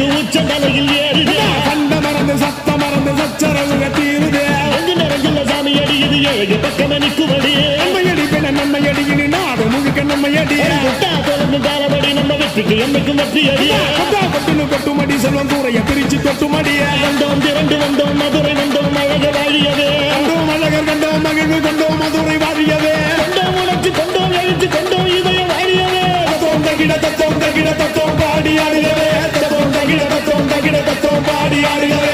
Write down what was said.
எனக்கு உச்ச தலையில் ஏறுது கண்ட மறந்து சத்த மறந்து சச்சரவுக தீருது அங்கு நிறைஞ்சுள்ள சாமி அடியுது ஏழு பக்கம் நிற்குமடி நம்மையடி பின்ன நம்மையடி இனி நாடு முழுக்க நம்மையடி தொடர்ந்து காலமடி நம்ம வெற்றிக்கு என்னைக்கும் வெற்றி அடி கொட்டுன்னு கொட்டுமடி செல்வம் தூரைய பிரிச்சு கொட்டுமடிய வந்தோம் திரண்டு வந்தோம் மதுரை வந்தோம் அழக வாழியவே கண்டோம் அழகர் கண்டோம் மகிழ்வு கண்டோம் மதுரை வாழியவே கொண்டோம் உணர்ச்சி கொண்டோம் எழுச்சி கொண்டோம் இதய வாழியவே தத்தோம் தகிட தத்தோம் பாடி ஆடுகவே தத்தோம் தகிட தத்தோம் பாடி ஆடுகவே